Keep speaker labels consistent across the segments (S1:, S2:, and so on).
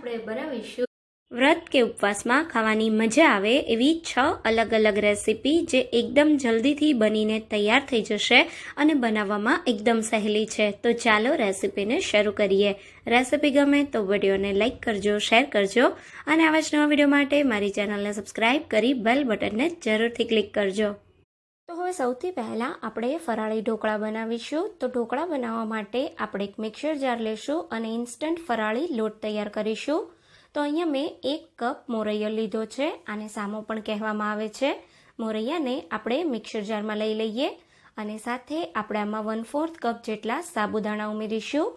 S1: આપણે બનાવીશું વ્રત કે ઉપવાસમાં ખાવાની મજા આવે એવી 6 અલગ અલગ રેસીપી જે એકદમ જલ્દીથી બનીને તૈયાર થઈ જશે અને બનાવવામાં એકદમ સહેલી છે। તો ચાલો રેસીપીને શરૂ કરીએ। રેસીપી ગમે તો વિડીયોને લાઈક કરજો, શેર કરજો અને આવા જ નવા વિડીયો માટે મારી ચેનલને સબસ્ક્રાઇબ કરી બેલ બટનને જરૂરથી ક્લિક કરજો। તો હવે સૌથી પહેલાં આપણે ફરાળી ઢોકળા બનાવીશું। તો ઢોકળા બનાવવા માટે આપણે એક મિક્સર જાર લેશું અને ઇન્સ્ટન્ટ ફરાળી લોટ તૈયાર કરીશું। તો અહીંયા મેં 1 કપ મોરૈયો લીધો છે, આને સામો પણ કહેવામાં આવે છે। મોરૈયાને આપણે મિક્સર જારમાં લઈ લઈએ અને સાથે આપણે આમાં 1/4 કપ જેટલા સાબુદાણા ઉમેરીશું।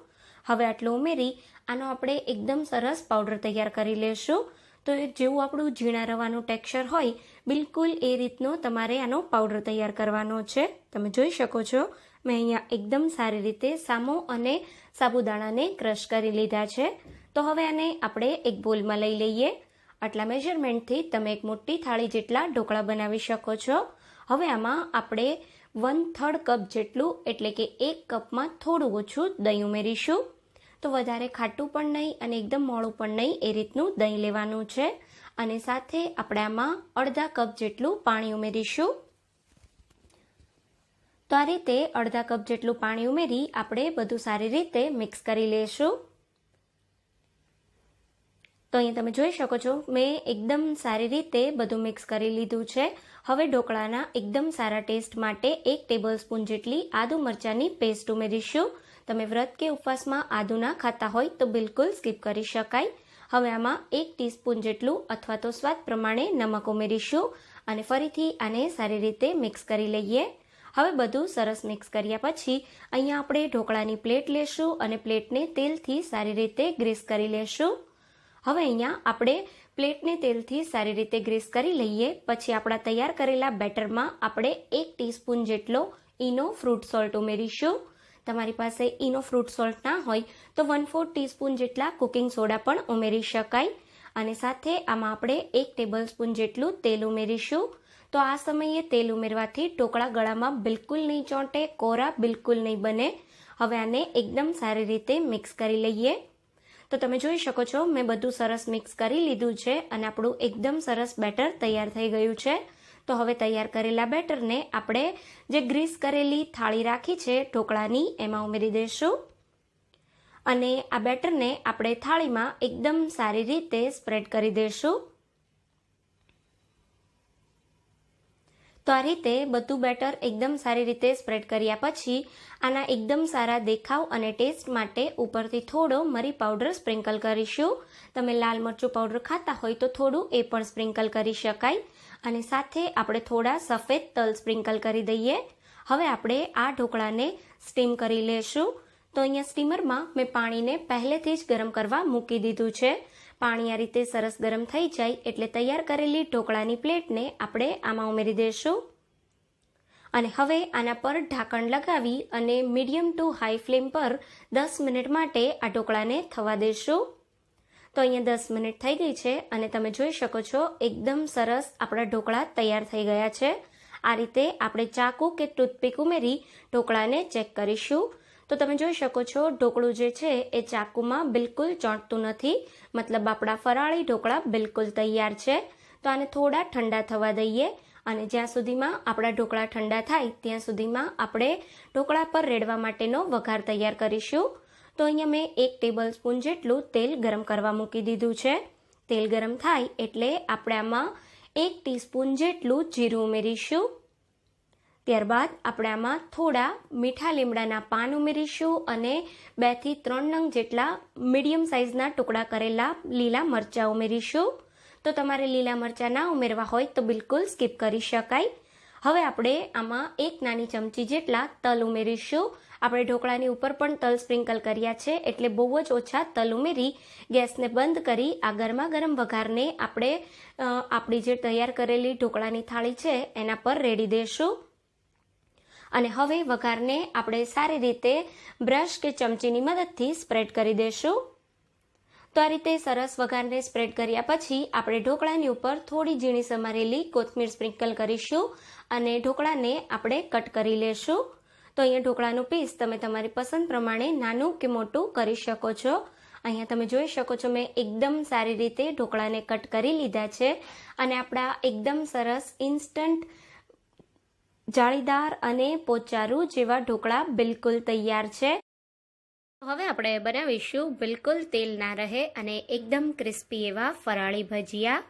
S1: હવે આટલું ઉમેરી આનો આપણે એકદમ સરસ પાવડર તૈયાર કરી લેશું। તો જેવું આપણું ઝીણા રવાનું ટેક્સચર હોય બિલકુલ એ રીતનો તમારે આનો પાવડર તૈયાર કરવાનો છે। તમે જોઈ શકો છો મેં અહીંયા એકદમ સારી રીતે સામો અને સાબુદાણાને ક્રશ કરી લીધા છે। તો હવે આને આપણે એક બોલમાં લઈ લઈએ। આટલા મેઝરમેન્ટથી તમે એક મોટી થાળી જેટલા ઢોકળા બનાવી શકો છો। હવે આમાં આપણે 1/3 કપ જેટલું એટલે કે 1 કપમાં થોડું ઓછું દહીં ઉમેરીશું। તો વધારે ખાટું પણ નહીં અને એકદમ મોળું પણ નહીં એ રીતનું દહીં લેવાનું છે અને સાથે આપણે આમાં અડધા કપ જેટલું પાણી ઉમેરીશું। તો આ રીતે અડધા કપ જેટલું પાણી ઉમેરી આપણે બધું સારી રીતે મિક્સ કરી લેશું। તો અહીંયા તમે જોઈ શકો છો મેં એકદમ સારી રીતે બધું મિક્સ કરી લીધું છે। હવે ઢોકળાના એકદમ સારા ટેસ્ટ માટે 1 ટેબલસ્પૂન જેટલી આદુ મરચાંની પેસ્ટ ઉમેરીશું। તમે વ્રત કે ઉપવાસમાં આદુ ના ખાતા હોય તો બિલકુલ સ્કીપ કરી શકાય। હવે આમાં 1 ટીસ્પૂન જેટલું અથવા તો સ્વાદ પ્રમાણે નમક ઉમેરીશું અને ફરીથી આને સારી રીતે મિક્સ કરી લઈએ। હવે બધું સરસ મિક્સ કર્યા પછી અહીંયા આપણે ઢોકળાની પ્લેટ લેશું અને પ્લેટને તેલથી સારી રીતે ગ્રીસ કરી લેશું। હવે અહીંયા આપણે પ્લેટને તેલથી સારી રીતે ગ્રીસ કરી લઈએ પછી આપણા તૈયાર કરેલા બેટરમાં આપણે 1 ટીસ્પૂન જેટલો ઈનો ફ્રૂટ સોલ્ટ ઉમેરીશું। તમારી પાસે ઈનો ફ્રૂટ સોલ્ટ ના હોય તો 1/4 ટીસ્પૂન જેટલા કુકિંગ સોડા પણ ઉમેરી શકાય અને સાથે આમાં આપણે 1 ટેબલસ્પૂન જેટલું તેલ ઉમેરીશું। તો આ સમયે તેલ ઉમેરવાથી ઢોકળા ગળામાં બિલકુલ નહીં ચોંટે, કોરા બિલકુલ નહીં બને। હવે આને એકદમ સારી રીતે મિક્સ કરી લઈએ। તો તમે જોઈ શકો છો મેં બધું સરસ મિક્સ કરી લીધું છે અને આપણું એકદમ સરસ બેટર તૈયાર થઈ ગયું છે। તો હવે તૈયાર કરેલા બેટરને આપણે જે ગ્રીસ કરેલી થાળી રાખી છે ઢોકળાની એમાં ઉમેરી દઈશું અને આ બેટરને આપણે થાળીમાં એકદમ સારી રીતે સ્પ્રેડ કરી દઈશું। તો આ રીતે બધું બેટર એકદમ સારી રીતે સ્પ્રેડ કર્યા પછી આના એકદમ સારા દેખાવ અને ટેસ્ટ માટે ઉપરથી થોડો મરી પાવડર સ્પ્રિંકલ કરીશું। તમે લાલ મરચું પાવડર ખાતા હોય તો થોડું એ પણ સ્પ્રિંકલ કરી શકાય અને સાથે આપણે થોડા સફેદ તલ સ્પ્રિંકલ કરી દઈએ। હવે આપણે આ ઢોકળાને સ્ટીમ કરી લેશું। તો અહીંયા સ્ટીમરમાં મેં પાણીને પહેલેથી જ ગરમ કરવા મૂકી દીધું છે। પાણી આ રીતે સરસ ગરમ થઈ જાય એટલે તૈયાર કરેલી ઢોકળાની પ્લેટને આપણે આમાં ઉમેરી દઈશું અને હવે આના પર ઢાંકણ લગાવી અને મીડિયમ ટુ હાઈ ફ્લેમ પર 10 મિનિટ માટે આ ઢોકળાને થવા દઈશું। તો અહીંયા 10 મિનિટ થઈ ગઈ છે અને તમે જોઈ શકો છો એકદમ સરસ આપણા ઢોકળા તૈયાર થઈ ગયા છે। આ રીતે આપણે ચાકુ કે ટૂથપીક ઉમેરી ઢોકળાને ચેક કરીશું। તો તમે જોઈ શકો છો ઢોકળું જે છે એ ચાકુમાં બિલકુલ ચોંટતું નથી, મતલબ આપણા ફરાળી ઢોકળા બિલકુલ તૈયાર છે। તો આને થોડા ઠંડા થવા દઈએ અને જ્યાં સુધીમાં આપણા ઢોકળા ઠંડા થાય ત્યાં સુધીમાં આપણે ઢોકળા પર રેડવા માટેનો વઘાર તૈયાર કરીશું। તો અહીંયા મેં 1 ટેબલસ્પૂન જેટલું તેલ ગરમ કરવા મૂકી દીધું છે। તેલ ગરમ થાય એટલે આપણે આમાં 1 ટીસ્પૂન જેટલું જીરું ઉમેરીશું। ત્યારબાદ આપણે આમાં થોડા મીઠા લીમડાના પાન ઉમેરીશું અને 2 થી 3 નંગ જેટલા મીડિયમ સાઇઝના ટુકડા કરેલા લીલા મરચાં ઉમેરીશું। તો તમારે લીલા મરચાં ના ઉમેરવા હોય તો બિલકુલ સ્કીપ કરી શકાય। હવે આપણે આમાં 1 નાની ચમચી જેટલા તલ ઉમેરીશું। આપણે ઢોકળાની ઉપર પણ તલ સ્પ્રિંકલ કર્યા છે એટલે બહુ જ ઓછા તલ ઉમેરી ગેસને બંધ કરી આ ગરમા ગરમ વઘારને આપણે આપણી જે તૈયાર કરેલી ઢોકળાની થાળી છે એના પર રેડી દઈશું અને હવે વઘારને આપણે સારી રીતે બ્રશ કે ચમચીની મદદથી સ્પ્રેડ કરી દઈશું। તો આ રીતે સરસ વઘારને સ્પ્રેડ કર્યા પછી આપણે ઢોકળાની ઉપર થોડી ઝીણી સમારેલી કોથમીર સ્પ્રિંકલ કરીશું અને ઢોકળાને આપણે કટ કરી લેશું। તો અહીંયા ઢોકળાનું પીસ તમે તમારી પસંદ પ્રમાણે નાનું કે મોટું કરી શકો છો અહીંયા તમે જોઈ શકો છો મેં એકદમ સારી રીતે ઢોકળાને કટ કરી લીધા છે અને આપણા એકદમ સરસ ઇન્સ્ટન્ટ જાળીદાર અને પોચારું જેવા ઢોકળા બિલકુલ તૈયાર છે. હવે આપણે બનાવીશું બિલકુલ તેલ ના રહે અને એકદમ ક્રિસ્પી એવા ફરાળી ભજીયા.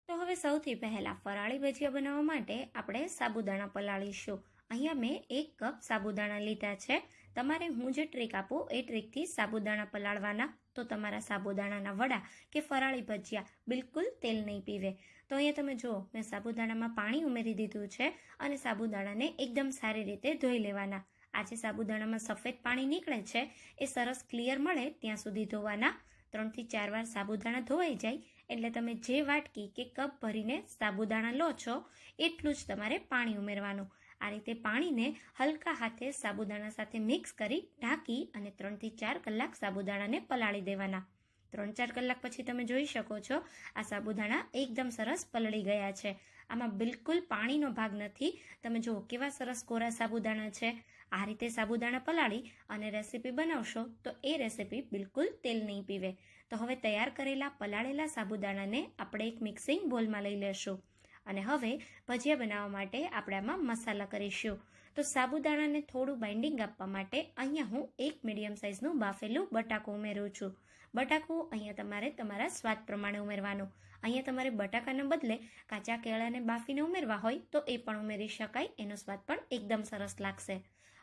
S1: તો હવે સૌથી પહેલા ફરાળી ભજીયા બનાવવા માટે આપણે સાબુદાણા પલાળીશું. અહીંયા મેં 1 કપ સાબુદાણા લીધા છે. તમારે હું જે ટ્રીક આપું એ ટ્રીકથી સાબુદાણા પલાળવાના, તો તમારા સાબુદાણાના વડા કે ફરાળી ભજીયા બિલકુલ તેલ નહીં પીવે. તો અહીંયા તમે જુઓ, મેં સાબુદાણામાં પાણી ઉમેરી દીધું છે અને સાબુદાણાને એકદમ સારી રીતે ધોઈ લેવાના. આજે સાબુદાણામાં સફેદ પાણી નીકળે છે એ સરસ ક્લિયર મળે ત્યાં સુધી ધોવાના. 3 થી 4 વાર સાબુદાણા ધોવાઈ જાય એટલે તમે જે વાટકી કે કપ ભરીને સાબુદાણા લો છો એટલું જ તમારે પાણી ઉમેરવાનું. આ રીતે પાણીને હલકા હાથે સાબુદાણા સાથે મિક્સ કરી ઢાંકી અને 3 થી 4 કલાક સાબુદાણાને પલાળી દેવાના. 3-4 કલાક પછી તમે જોઈ શકો છો આ સાબુદાણા એકદમ સરસ પલળી ગયા છે. આમાં બિલકુલ પાણીનો ભાગ નથી. તમે જુઓ કેવા સરસ કોરા સાબુદાણા છે. આ રીતે સાબુદાણા પલાળી અને રેસીપી બનાવશો તો એ રેસીપી બિલકુલ તેલ નહીં પીવે. તો હવે તૈયાર કરેલા પલાળેલા સાબુદાણાને આપણે એક મિક્સિંગ બોલમાં લઈ લેશું અને હવે ભજીયા બનાવવા માટે આપણે આમાં મસાલા કરીશું. તો સાબુદાણાને થોડું બાઇન્ડિંગ આપવા માટે અહીંયા હું 1 મીડિયમ સાઇઝનું બાફેલું બટાકું ઉમેરું છું. બટાકું અહીંયા તમારે તમારા સ્વાદ પ્રમાણે ઉમેરવાનું. અહીંયા તમારે બટાકાના બદલે કાચા કેળાને બાફીને ઉમેરવા હોય તો એ પણ ઉમેરી શકાય. એનો સ્વાદ પણ એકદમ સરસ લાગશે.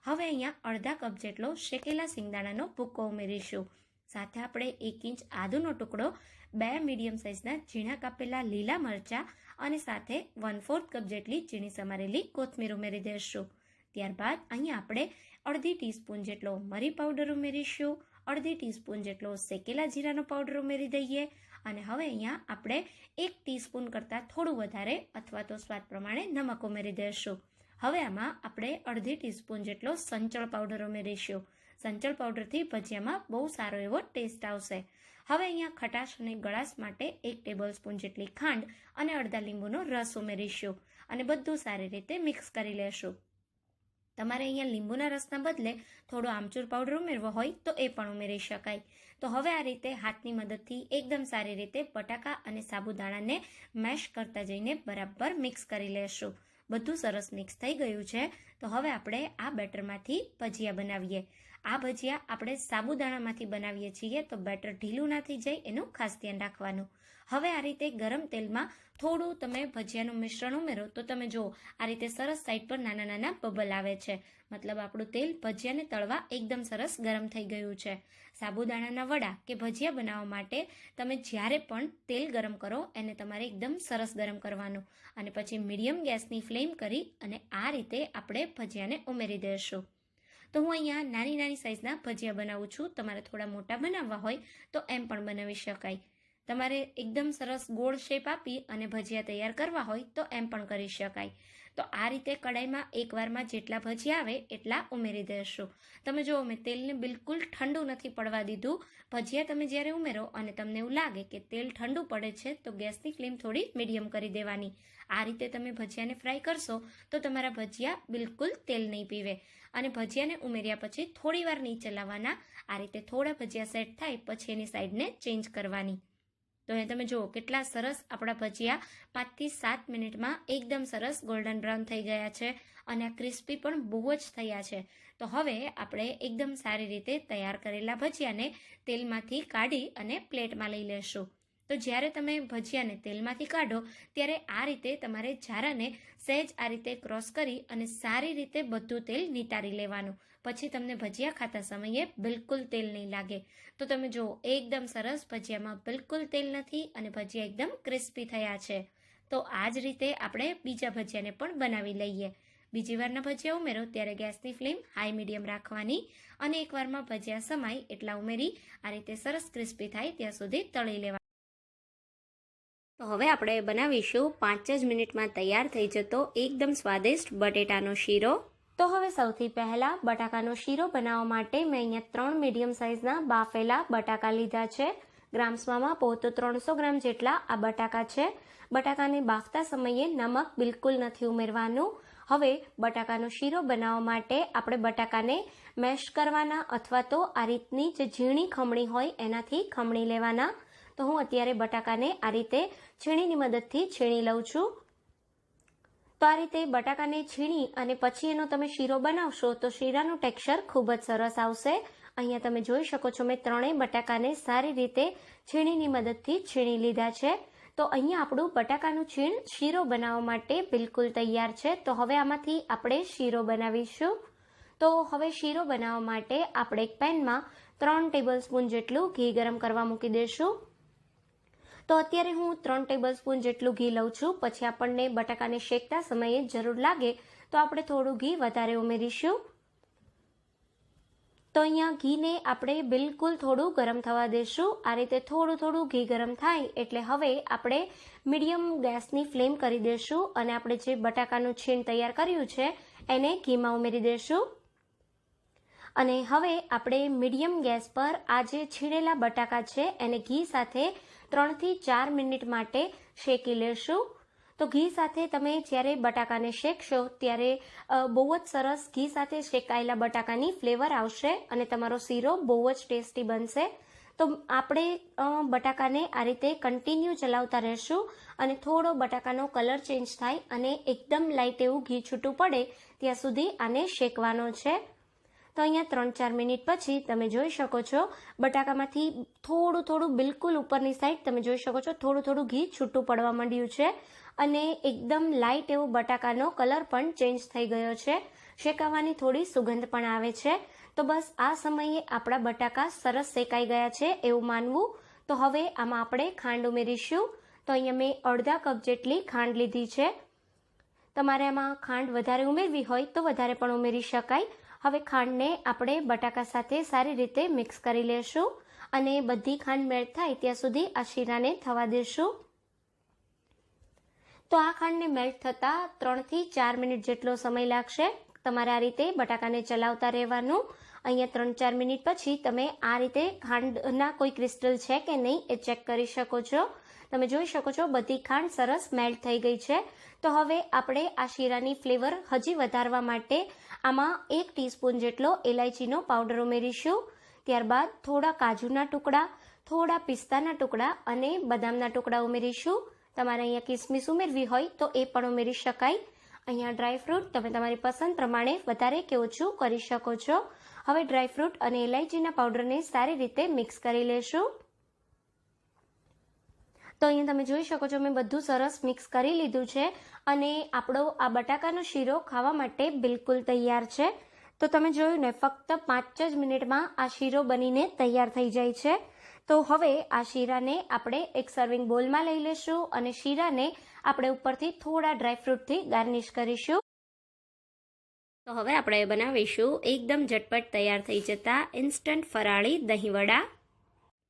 S1: હવે અહીંયા અડધા કપ જેટલો શેકેલા સિંગદાણાનો ભૂક્કો ઉમેરીશું. સાથે આપણે 1 ઇંચ આદુનો ટુકડો, 2 મીડિયમ સાઇઝના ઝીણા કાપેલા લીલા મરચાં અને સાથે 1/4 કપ જેટલી ઝીણી સમારેલી કોથમીર ઉમેરી દઈશું. ત્યારબાદ અહીંયા આપણે અડધી ટીસ્પૂન જેટલો મરી પાવડર ઉમેરીશું, અડધી ટીસ્પૂન જેટલો શેકેલા જીરાનો પાવડર ઉમેરી દઈએ અને હવે અહીંયા આપણે 1 ટીસ્પૂન કરતાં થોડું વધારે અથવા તો સ્વાદ પ્રમાણે નમક ઉમેરી દઈશું. હવે આમાં આપણે અડધી ટીસ્પૂન જેટલો સંચળ પાવડર ઉમેરીશું. સંચળ પાવડરથી ભજીયામાં બહુ સારો એવો ટેસ્ટ આવશે. હવે અહીંયા ખટાશ અને ગળાશ માટે 1 ટેબલ સ્પૂન જેટલી ખાંડ અને અડધા લીંબુનો રસ ઉમેરીશું અને બધું સારી રીતે મિક્સ કરી લેશું. તમારે અહીંયા લીંબુના રસના બદલે થોડો આમચૂર પાવડર ઉમેરવો હોય તો એ પણ ઉમેરી શકાય. તો હવે આ રીતે હાથની મદદથી એકદમ સારી રીતે બટાકા અને સાબુદાણાને મેશ કરતા જઈને બરાબર મિક્સ કરી લેશું. બધું સરસ મિક્સ થઈ ગયું છે. તો હવે આપણે આ બેટરમાંથી ભજીયા બનાવીએ. આ ભજીયા આપણે સાબુદાણામાંથી બનાવીએ છીએ તો બેટર ઢીલું ના થઈ જાય એનું ખાસ ધ્યાન રાખવાનું. હવે આ રીતે ગરમ તેલમાં થોડું તમે ભજીયાનું મિશ્રણ ઉમેરો તો તમે જુઓ આ રીતે સરસ સાઈડ પર નાના નાના બબલ આવે છે. મતલબ આપણું તેલ ભજીયાને તળવા એકદમ સરસ ગરમ થઈ ગયું છે. સાબુદાણાના વડા કે ભજીયા બનાવવા માટે તમે જ્યારે પણ તેલ ગરમ કરો એને તમારે એકદમ સરસ ગરમ કરવાનું અને પછી મીડિયમ ગેસની ફ્લેમ કરી અને આ રીતે આપણે ભજીયાને ઉમેરી દઈશું. તો હું અહીંયા નાની નાની સાઈઝના ભજીયા બનાવું છું. તમારે થોડા મોટા બનાવવા હોય તો એમ પણ બનાવી શકાય. તમારે એકદમ સરસ ગોળ શેપ આપી અને ભજીયા તૈયાર કરવા હોય તો એમ પણ કરી શકાય. તો આ રીતે કડાઈમાં એકવારમાં જેટલા ભજીયા આવે એટલા ઉમેરી દઈશું. તમે જુઓ મેં તેલને બિલકુલ ઠંડુ નથી પડવા દીધું. ભજીયા તમે જ્યારે ઉમેરો અને તમને એવું લાગે કે તેલ ઠંડુ પડે છે તો ગેસની ફ્લેમ થોડી મીડિયમ કરી દેવાની. આ રીતે તમે ભજીયાને ફ્રાય કરશો તો તમારા ભજીયા બિલકુલ તેલ નહીં પીવે. અને ભજીયાને ઉમેર્યા પછી થોડી વાર નહીં ચલાવવાના. આ રીતે થોડા ભજીયા સેટ થાય પછી એની સાઈડને ચેન્જ કરવાની. તો અહીં તમે જુઓ કેટલા સરસ આપણા ભજીયા 5 થી 7 મિનિટમાં એકદમ સરસ ગોલ્ડન બ્રાઉન થઈ ગયા છે અને આ ક્રિસ્પી પણ બહુ જ થયા છે. તો હવે આપણે એકદમ સારી રીતે તૈયાર કરેલા ભજીયાને તેલમાંથી કાઢી અને પ્લેટમાં લઈ લેશું. તો જ્યારે તમે ભજીયાને તેલમાંથી કાઢો ત્યારે આ રીતે તમારે ઝારાને સહેજ આ રીતે ક્રોસ કરી અને સારી રીતે બધું તેલ નિતારી લેવાનું. પછી તમને ભજીયા ખાતા સમયે બિલકુલ તેલ નહીં લાગે. તો તમે જુઓ એકદમ સરસ ભજીયામાં બિલકુલ તેલ નથી અને ભજીયા એકદમ ક્રિસ્પી થયા છે. તો આ જ રીતે આપણે બીજા ભજીયાને પણ બનાવી લઈએ. બીજી વારના ભજીયા ઉમેરો ત્યારે ગેસની ફ્લેમ હાઈ મીડિયમ રાખવાની અને એકવારમાં ભજીયા સમાય એટલા ઉમેરી આ રીતે સરસ ક્રિસ્પી થાય ત્યાં સુધી તળી લેવા. તો હવે આપણે બનાવીશું 5 જ મિનિટમાં તૈયાર થઈ જતો એકદમ સ્વાદિષ્ટ બટેટાનો શીરો. તો હવે સૌથી પહેલા બટાકાનો શીરો બનાવવા માટે મેં અહીંયા 3 મીડિયમ સાઇઝના બાફેલા બટાકા લીધા છે. ગ્રામ્સમાં માપો તો 300 ગ્રામ જેટલા આ બટાકા છે. બટાકાને બાફતા સમયે નમક બિલકુલ નથી ઉમેરવાનું. હવે બટાકાનો શીરો બનાવવા માટે આપણે બટાકાને મેશ કરવાના અથવા તો આ રીતની જે ઝીણી ખમણી હોય એનાથી ખમણી લેવાના. તો હું અત્યારે બટાકાને આ રીતે છીણીની મદદથી છીણી લઉં છું. તો આ રીતે બટાકાને છીણી અને પછી એનો તમે શીરો બનાવશો તો શીરાનું ટેક્સચર ખૂબ જ સરસ આવશે. અહીંયા તમે જોઈ શકો છો મેં ત્રણેય બટાકાને સારી રીતે છીણીની મદદથી છીણી લીધા છે. તો અહીંયા આપણું બટાકાનું છીણ શીરો બનાવવા માટે બિલકુલ તૈયાર છે. તો હવે આમાંથી આપણે શીરો બનાવીશું. તો હવે શીરો બનાવવા માટે આપણે એક પેનમાં 3 ટેબલસ્પૂન જેટલું ઘી ગરમ કરવા મૂકી દઈશું. તો અત્યારે હું 3 ટેબલસ્પૂન જેટલું ઘી લઉં છું. પછી આપણને બટાકાને શેકતા સમયે જરૂર લાગે તો આપણે થોડું ઘી વધારે ઉમેરીશું. તો અહીંયા ઘીને આપણે બિલકુલ થોડું ગરમ થવા દઈશું. આ રીતે થોડું ઘી ગરમ થાય એટલે હવે આપણે મીડિયમ ગેસની ફ્લેમ કરી દઈશું અને આપણે જે બટાકાનું છીણ તૈયાર કર્યું છે એને ઘીમાં ઉમેરી દઈશું. અને હવે આપણે મીડિયમ ગેસ પર આ જે છીણેલા બટાકા છે એને ઘી સાથે 3 થી 4 મિનિટ માટે શેકી લેશું. તો ઘી સાથે તમે જ્યારે બટાકાને શેકશો ત્યારે બહુ જ સરસ ઘી સાથે શેકાયેલા બટાકાની ફ્લેવર આવશે અને તમારો શીરો બહુ જ ટેસ્ટી બનશે. તો આપણે બટાકાને આ રીતે કન્ટિન્યુ ચલાવતા રહેશું અને થોડો બટાકાનો કલર ચેન્જ થાય અને એકદમ લાઇટ એવું ઘી છૂટું પડે ત્યાં સુધી આને શેકવાનો છે. તો અહીંયા 3-4 મિનિટ પછી તમે જોઈ શકો છો બટાકામાંથી થોડું બિલકુલ ઉપરની સાઈડ તમે જોઈ શકો છો થોડું ઘી છૂટું પડવા માંડ્યું છે અને એકદમ લાઇટ એવો બટાકાનો કલર પણ ચેન્જ થઈ ગયો છે. શેકાવાની થોડી સુગંધ પણ આવે છે. તો બસ આ સમયે આપણા બટાકા સરસ શેકાઈ ગયા છે એવું માનવું. તો હવે આમાં આપણે ખાંડ ઉમેરીશું. તો અહીંયા મેં અડધા કપ જેટલી ખાંડ લીધી છે. તમારે આમાં ખાંડ વધારે ઉમેરવી હોય તો વધારે પણ ઉમેરી શકાય. હવે ખાંડને આપણે બટાકા સાથે સારી રીતે મિક્સ કરી લેશું અને બધી ખાંડ મેલ્ટ થાય ત્યાં સુધી આ શીરાને થવા દેશું. તો આ ખાંડને મેલ્ટ થતાં 3 થી 4 મિનિટ જેટલો સમય લાગશે. તમારે આ રીતે બટાકાને ચલાવતા રહેવાનું. અહીંયા 3-4 મિનિટ પછી તમે આ રીતે ખાંડના કોઈ ક્રિસ્ટલ છે કે નહીં એ ચેક કરી શકો છો. તમે જોઈ શકો છો બધી ખાંડ સરસ મેલ્ટ થઈ ગઈ છે. તો હવે આપણે આ શીરાની ફ્લેવર હજી વધારવા માટે આમાં 1 ટીસ્પૂન જેટલો એલાયચીનો પાવડર ઉમેરીશું. ત્યારબાદ થોડા કાજુના ટુકડા, થોડા પિસ્તાના ટુકડા અને બદામના ટુકડા ઉમેરીશું. તમારે અહીંયા કિસમિસ ઉમેરવી હોય તો એ પણ ઉમેરી શકાય. અહીંયા ડ્રાયફ્રૂટ તમે તમારી પસંદ પ્રમાણે વધારે કે ઓછું કરી શકો છો. હવે ડ્રાયફ્રૂટ અને એલાયચીના પાવડરને સારી રીતે મિક્સ કરી લેશું. તો અહીંયા તમે જોઈ શકો છો મેં બધું સરસ મિક્સ કરી લીધું છે અને આપણો આ બટાકાનો શીરો ખાવા માટે બિલકુલ તૈયાર છે. તો તમે જોયું ને ફક્ત 5 જ મિનિટમાં આ શીરો બનીને તૈયાર થઈ જાય છે. તો હવે આ શીરાને આપણે એક સર્વિંગ બોલમાં લઈ લેશું અને શીરાને આપણે ઉપરથી થોડા ડ્રાયફ્રૂટથી ગાર્નિશ કરીશું. તો હવે આપણે બનાવીશું એકદમ ઝટપટ તૈયાર થઈ જતા ઇન્સ્ટન્ટ ફરાળી દહીંવડા.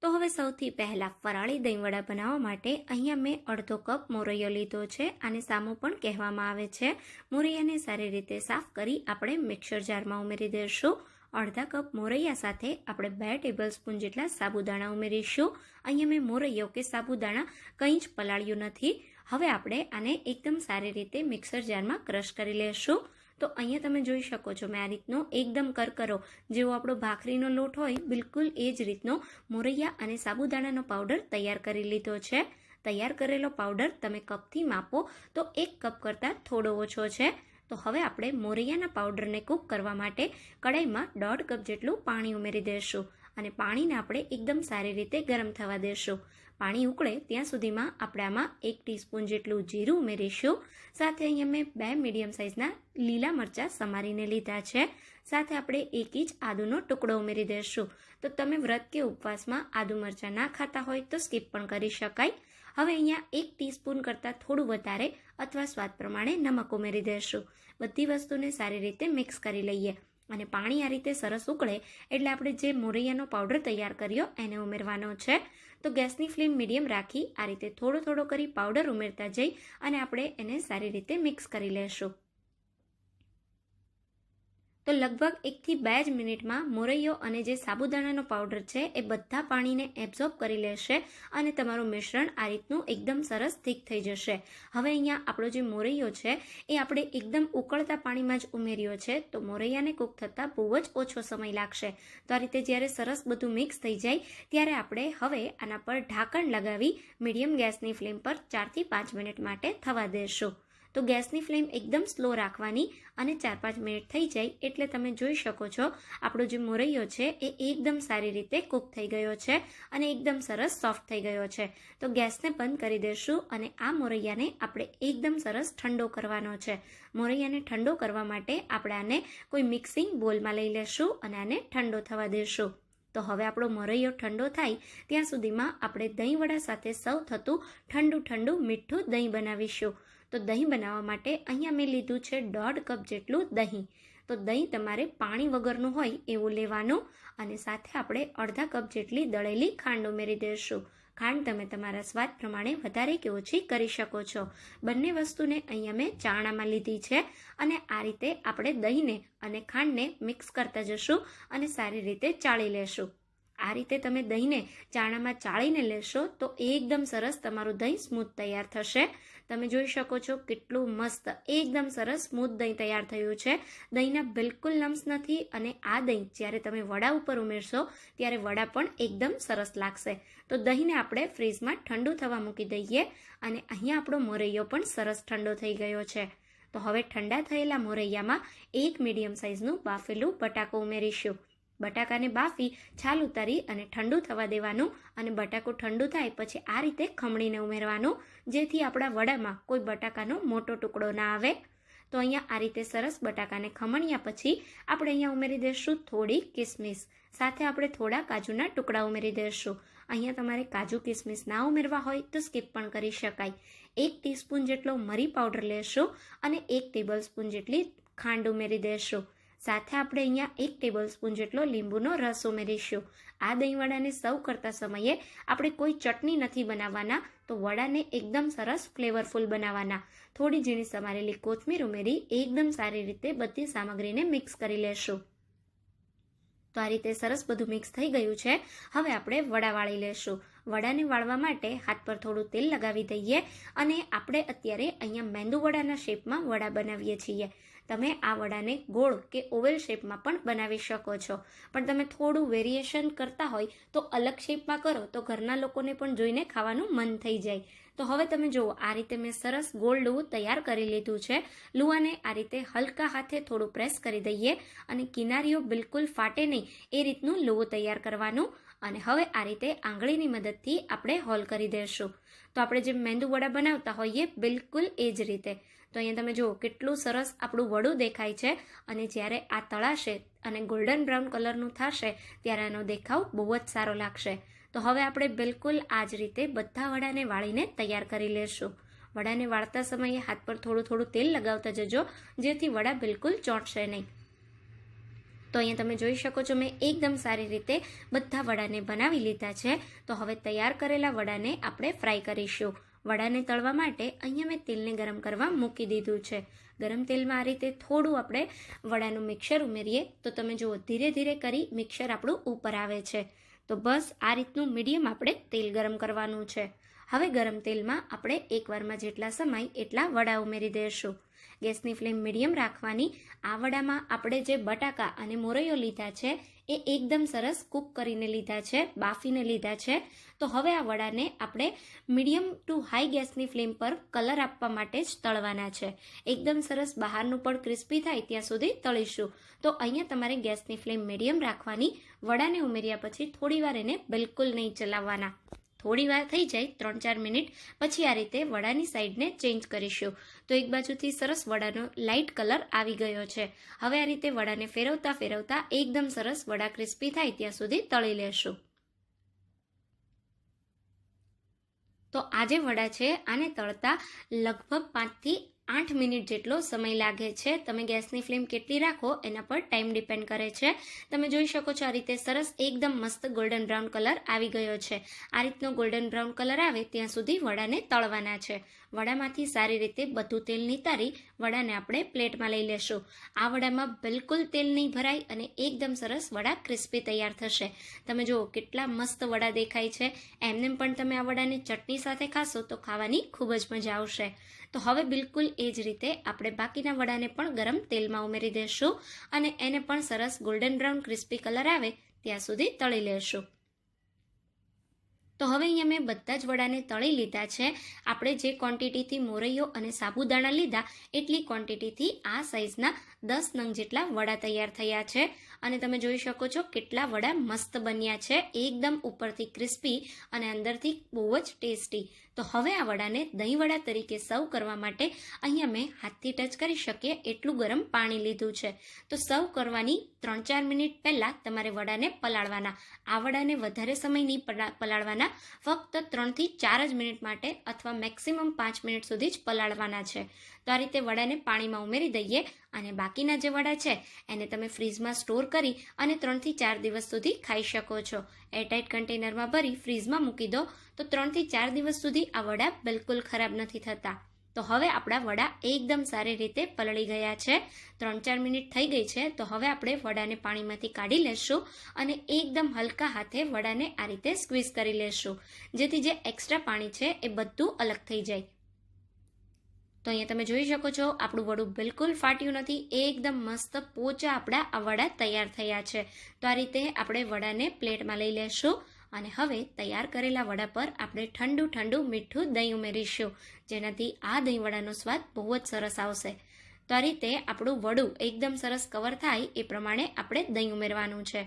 S1: તો હવે સૌથી પહેલાં ફરાળી દહીંવડા બનાવવા માટે અહીંયા મેં અડધો કપ મોરૈયો લીધો છે. આને સામો પણ કહેવામાં આવે છે. મોરૈયાને સારી રીતે સાફ કરી આપણે મિક્સર જારમાં ઉમેરી દઈશું. અડધા કપ મોરૈયા સાથે આપણે 2 ટેબલસ્પૂન જેટલા સાબુદાણા ઉમેરીશું. અહીંયા મેં મોરૈયો કે સાબુદાણા કંઈ જ પલાળ્યું નથી. હવે આપણે આને એકદમ સારી રીતે મિક્સર જારમાં ક્રશ કરી લેશું. તો અહીંયા તમે જોઈ શકો છો મેં આ રીતનો એકદમ કરકરો જેવો આપણો ભાખરીનો લોટ હોય બિલકુલ એ જ રીતનો મોરૈયા અને સાબુદાણાનો પાવડર તૈયાર કરી લીધો છે. તૈયાર કરેલો પાવડર તમે કપથી માપો તો 1 કપ કરતાં થોડો ઓછો છે. તો હવે આપણે મોરૈયાના પાવડરને કૂક કરવા માટે કડાઈમાં 1.5 કપ જેટલું પાણી ઉમેરી દઈશું અને પાણીને આપણે એકદમ સારી રીતે ગરમ થવા દઈશું. પાણી ઉકળે ત્યાં સુધીમાં આપણે આમાં 1 ટીસ્પૂન જેટલું જીરું ઉમેરીશું. સાથે અહીંયા મેં 2 મીડિયમ સાઇઝના લીલા મરચાં સમારીને લીધા છે. સાથે આપણે 1 ઇંચ આદુનો ટુકડો ઉમેરી દઈશું. તો તમે વ્રત કે ઉપવાસમાં આદુ મરચાં ના ખાતા હોય તો સ્કીપ પણ કરી શકાય. હવે અહીંયા 1 ટીસ્પૂન કરતાં થોડું વધારે અથવા સ્વાદ પ્રમાણે નમક ઉમેરી દઈશું. બધી વસ્તુને સારી રીતે મિક્સ કરી લઈએ અને પાણી આ રીતે સરસ ઉકળે એટલે આપણે જે મોરૈયાનો પાવડર તૈયાર કર્યો એને ઉમેરવાનો છે. તો ગેસની ફ્લેમ મીડિયમ રાખી આ રીતે થોડો કરી પાવડર ઉમેરતા જઈ અને આપણે એને સારી રીતે મિક્સ કરી લેશું. તો લગભગ 1 થી 2 જ મિનિટમાં મોરૈયો અને જે સાબુદાણાનો પાવડર છે એ બધા પાણીને એબ્ઝોર્બ કરી લેશે અને તમારું મિશ્રણ આ રીતનું એકદમ સરસ થીક થઈ જશે. હવે અહીંયા આપણો જે મોરૈયો છે એ આપણે એકદમ ઉકળતા પાણીમાં જ ઉમેર્યો છે, તો મોરૈયાને કૂક થતાં બહુ જ ઓછો સમય લાગશે. તો આ રીતે જ્યારે સરસ બધું મિક્સ થઈ જાય ત્યારે આપણે હવે આના પર ઢાંકણ લગાવી મીડિયમ ગેસની ફ્લેમ પર 4 થી 5 મિનિટ માટે થવા દેશું. તો ગેસની ફ્લેમ એકદમ સ્લો રાખવાની અને 4-5 મિનિટ થઈ જાય એટલે તમે જોઈ શકો છો આપણો જે મોરૈયો છે એ એકદમ સારી રીતે કૂક થઈ ગયો છે અને એકદમ સરસ સોફ્ટ થઈ ગયો છે. તો ગેસને બંધ કરી દઈશું અને આ મોરૈયાને આપણે એકદમ સરસ ઠંડો કરવાનો છે. મોરૈયાને ઠંડો કરવા માટે આપણે આને કોઈ મિક્સિંગ બોલમાં લઈ લેશું અને આને ઠંડો થવા દઈશું. તો હવે આપણો મોરૈયો ઠંડો થાય ત્યાં સુધીમાં આપણે દહીંવડા સાથે સર્વ થતું ઠંડુ મીઠું દહીં બનાવીશું. તો દહીં બનાવવા માટે અહીંયા મેં લીધું છે 1.5 કપ જેટલું દહીં. તો દહીં તમારે પાણી વગરનું હોય એવું લેવાનું અને સાથે આપણે અડધા કપ જેટલી દળેલી ખાંડ ઉમેરી દઈશું. ખાંડ તમે તમારા સ્વાદ પ્રમાણે વધારે કે ઓછી કરી શકો છો. બંને વસ્તુને અહીંયા મેં ચારણામાં લીધી છે અને આ રીતે આપણે દહીંને અને ખાંડને મિક્સ કરતા જશું અને સારી રીતે ચાળી લેશું. આ રીતે તમે દહીંને ચારણામાં ચાળીને લેશો તો એકદમ સરસ તમારું દહીં સ્મૂથ તૈયાર થશે. તમે જોઈ શકો છો કેટલું મસ્ત એકદમ સરસ સ્મૂથ દહીં તૈયાર થયું છે. દહીંના બિલકુલ લમ્સ નથી અને આ દહીં જ્યારે તમે વડા ઉપર ઉમેરશો ત્યારે વડા પણ એકદમ સરસ લાગશે. તો દહીંને આપણે ફ્રીઝમાં ઠંડુ થવા મૂકી દઈએ અને અહીંયા આપણો મોરૈયો પણ સરસ ઠંડો થઈ ગયો છે. તો હવે ઠંડા થયેલા મોરૈયામાં 1 મીડિયમ સાઇઝનું બાફેલું બટાકું ઉમેરીશું. બટાકાને બાફી છાલ ઉતારી અને ઠંડુ થવા દેવાનું અને બટાકું ઠંડુ થાય પછી આ રીતે ખમણીને ઉમેરવાનું, જેથી આપણા વડામાં કોઈ બટાકાનો મોટો ટુકડો ના આવે. તો અહીંયા આ રીતે સરસ બટાકાને ખમણ્યા પછી આપણે અહીંયા ઉમેરી દઈશું થોડી કિસમિસ, સાથે આપણે થોડા કાજુના ટુકડા ઉમેરી દઈશું. અહીંયા તમારે કાજુ કિસમિસ ના ઉમેરવા હોય તો સ્કીપ પણ કરી શકાય. 1 ટીસ્પૂન જેટલો મરી પાવડર લેશું અને 1 ટેબલ સ્પૂન જેટલી ખાંડ ઉમેરી દઈશું. સાથે આપણે અહીંયા 1 ટેબલ સ્પૂન જેટલો લીંબુનો રસ ઉમેરીશું. આ દહીંવડાને સર્વ કરતા સમયે આપણે કોઈ ચટણી નથી બનાવવાના, તો વડાને એકદમ સરસ ફ્લેવરફુલ બનાવવાના. થોડી ઝીણી સમારેલી કોથમીર ઉમેરી એકદમ સારી રીતે બધી સામગ્રીને મિક્સ કરી લેશું. તો આ રીતે સરસ બધું મિક્સ થઈ ગયું છે. હવે આપણે વડા વાળી લેશું. વડાને વાળવા માટે હાથ પર થોડું તેલ લગાવી દઈએ અને આપણે અત્યારે અહીંયા મેંદુ વડાના શેપમાં વડા બનાવીએ છીએ. તમે આ વડાને ગોળ કે ઓવેલ શેપમાં પણ બનાવી શકો છો, પણ તમે થોડું વેરિએશન કરતા હોય તો અલગ શેપમાં કરો તો ઘરના લોકોને પણ જોઈને ખાવાનું મન થઈ જાય. તો હવે તમે જુઓ આ રીતે મેં સરસ ગોળ લુવું તૈયાર કરી લીધું છે. લુવાને આ રીતે હલકા હાથે થોડું પ્રેસ કરી દઈએ અને કિનારીઓ બિલકુલ ફાટે નહીં એ રીતનું લુવું તૈયાર કરવાનું અને હવે આ રીતે આંગળીની મદદથી આપણે હોલ કરી દઈશું. તો આપણે જે મેંદુ વડા બનાવતા હોઈએ બિલકુલ એ જ રીતે. તો અહીંયા તમે જુઓ કેટલું સરસ આપણું વડું દેખાય છે અને જ્યારે આ તળાશે અને ગોલ્ડન બ્રાઉન કલરનું થશે ત્યારે આનો દેખાવ બહુ જ સારો લાગશે. તો હવે આપણે બિલકુલ આ જ રીતે બધા વડાને વાળીને તૈયાર કરી લેશું. વડાને વાળતા સમયે હાથ પર થોડું તેલ લગાવતા જજો, જેથી વડા બિલકુલ ચોંટશે નહીં. તો અહીંયા તમે જોઈ શકો છો મેં એકદમ સારી રીતે બધા વડાને બનાવી લીધા છે. તો હવે તૈયાર કરેલા વડાને આપણે ફ્રાય કરીશું. વડાને તળવા માટે અહીંયા મેં તેલને ગરમ કરવા મૂકી દીધું છે. ગરમ તેલમાં આ રીતે થોડું આપણે વડાનું મિક્સર ઉમેરીએ તો તમે જુઓ ધીરે ધીરે કરી મિક્સર આપણું ઉપર આવે છે. તો બસ આ રીતનું મીડિયમ આપણે તેલ ગરમ કરવાનું છે. હવે ગરમ તેલમાં આપણે એકવારમાં જેટલા સમાય એટલા વડા ઉમેરી દઈશું. ગેસની ફ્લેમ મીડિયમ રાખવાની. આ વડામાં આપણે જે બટાકા અને મોરૈયો લીધા છે એ એકદમ સરસ કૂક કરીને લીધા છે, બાફીને લીધા છે. તો હવે આ વડાને આપણે મીડિયમ ટુ હાઈ ગેસની ફ્લેમ પર કલર આપવા માટે જ તળવાના છે. એકદમ સરસ બહારનું પણ ક્રિસ્પી થાય ત્યાં સુધી તળીશું. તો અહીંયા તમારે ગેસની ફ્લેમ મીડિયમ રાખવાની. વડાને ઉમેર્યા પછી થોડીવાર એને બિલકુલ નહીં ચલાવવાના. થોડી વાર થઈ જાય 3-4 મિનિટ પછી આ રીતે વડાની સાઈડને ચેન્જ કરીશું. તો એક બાજુથી સરસ વડાનો લાઇટ કલર આવી ગયો છે. હવે આ રીતે વડાને ફેરવતા એકદમ સરસ વડા ક્રિસ્પી થાય ત્યાં સુધી તળી લેશું. તો આ જે વડા છે આને તળતા લગભગ 5 થી 8 મિનિટ જેટલો સમય લાગે છે. તમે ગેસની ફ્લેમ કેટલી રાખો એના પર ટાઈમ ડિપેન્ડ કરે છે. તમે જોઈ શકો છો આ રીતે સરસ એકદમ મસ્ત ગોલ્ડન બ્રાઉન કલર આવી ગયો છે. આ રીતનો ગોલ્ડન બ્રાઉન કલર આવે ત્યાં સુધી વડાને તળવાના છે. વડામાંથી સારી રીતે બધું તેલ નિતારી વડાને આપણે પ્લેટમાં લઈ લેશું. આ વડામાં બિલકુલ તેલ નહીં ભરાય અને એકદમ સરસ વડા ક્રિસ્પી તૈયાર થશે. તમે જુઓ કેટલા મસ્ત વડા દેખાય છે. એમને પણ તમે આ વડાને ચટણી સાથે ખાશો તો ખાવાની ખૂબ જ મજા આવશે. તો હવે બિલકુલ એ જ રીતે આપણે બાકીના વડાને પણ ગરમ તેલમાં ઉમેરી દઈશું અને એને પણ સરસ ગોલ્ડન બ્રાઉન ક્રિસ્પી કલર આવે ત્યાં સુધી તળી લેશું. તો હવે અહીંયા મેં બધા જ વડાને તળી લીધા છે. આપણે જે ક્વોન્ટિટીથી મોરૈયો અને સાબુદાણા લીધા એટલી ક્વોન્ટિટીથી આ સાઇઝના 10 નંગ જેટલા વડા તૈયાર થયા છે. અને તમે જોઈ શકો છો કેટલા વડા મસ્ત બન્યા છે, એકદમ ઉપરથી ક્રિસ્પી અને અંદરથી બહુ જ ટેસ્ટી. તો હવે આ વડાને દહીં વડા તરીકે સર્વ કરવા માટે અહીંયા મેં હાથથી ટચ કરી શકીએ એટલું ગરમ પાણી લીધું છે. તો સર્વ કરવાની 3-4 મિનિટ પહેલાં તમારે વડાને પલાળવાના. આ વડાને વધારે સમય નહીં પલાળવાના, ફક્ત 3 થી 4 જ મિનિટ માટે અથવા મેક્સિમમ 5 મિનિટ સુધી જ પલાળવાના છે. તો આ રીતે વડાને પાણીમાં ઉમેરી દઈએ અને બાકીના જે વડા છે એને તમે ફ્રીઝમાં સ્ટોર કરી અને 3 થી 4 દિવસ સુધી ખાઈ શકો છો. એરટાઇટ કન્ટેનરમાં ભરી ફ્રીઝમાં મૂકી દો તો 3 થી 4 દિવસ સુધી આ વડા બિલકુલ ખરાબ નથી થતા. તો હવે આપણા વડા એકદમ સારી રીતે પલળી ગયા છે. 3-4 મિનિટ થઈ ગઈ છે. તો હવે આપણે વડાને પાણીમાંથી કાઢી લેશું અને એકદમ હલકા હાથે વડાને આ રીતે સ્ક્વીઝ કરી લેશું, જેથી જે એક્સ્ટ્રા પાણી છે એ બધું અલગ થઈ જાય. તો અહીંયા તમે જોઈ શકો છો આપણું વડું બિલકુલ ફાટ્યું નથી, એકદમ મસ્ત પોચા આપણા આ વડા તૈયાર થયા છે. તો આ રીતે આપણે વડાને પ્લેટમાં લઈ લેશું અને હવે તૈયાર કરેલા વડા પર આપણે ઠંડુ મીઠું દહીં ઉમેરીશું, જેનાથી આ દહીં વડાનો સ્વાદ બહુ જ સરસ આવશે. તો આ રીતે આપણું વડું એકદમ સરસ કવર થાય એ પ્રમાણે આપણે દહીં ઉમેરવાનું છે.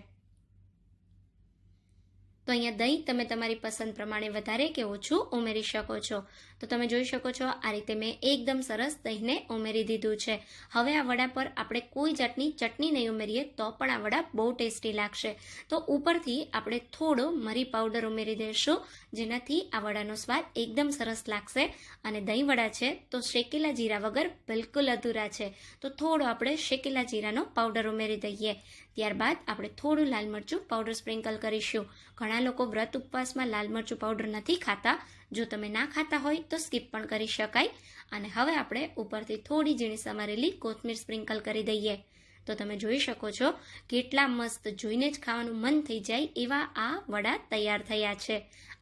S1: તો અહીંયા દહીં તમે તમારી પસંદ પ્રમાણે વધારે કે ઓછું ઉમેરી શકો છો. તો તમે જોઈ શકો છો આ રીતે મેં એકદમ સરસ દહીંને ઉમેરી દીધું છે. હવે આ વડા પર આપણે કોઈ જાતની ચટણી નહીં ઉમેરીએ તો પણ આ વડા બહુ ટેસ્ટી લાગશે. તો ઉપરથી આપણે થોડો મરી પાવડર ઉમેરી દઈશું, જેનાથી આ વડાનો સ્વાદ એકદમ સરસ લાગશે. અને દહીં વડા છે તો શેકેલા જીરા વગર બિલકુલ અધૂરા છે. તો થોડો આપણે શેકેલા જીરાનો પાવડર ઉમેરી દઈએ. ત્યારબાદ આપણે થોડું લાલ મરચું પાવડર સ્પ્રિંકલ કરીશું. ઘણા લોકો વ્રત ઉપવાસમાં લાલ મરચું પાવડર નથી ખાતા. જો તમે ના ખાતા હોય તો સ્કીપ પણ કરી શકાય. અને હવે આપણે ઉપરથી થોડી ઝીણી સમારેલી કોથમીર સ્પ્રિંકલ કરી દઈએ. તો તમે જોઈ શકો છો કેટલા મસ્ત, જોઈને જ ખાવાનું મન થઈ જાય એવા આ વડા તૈયાર થયા છે.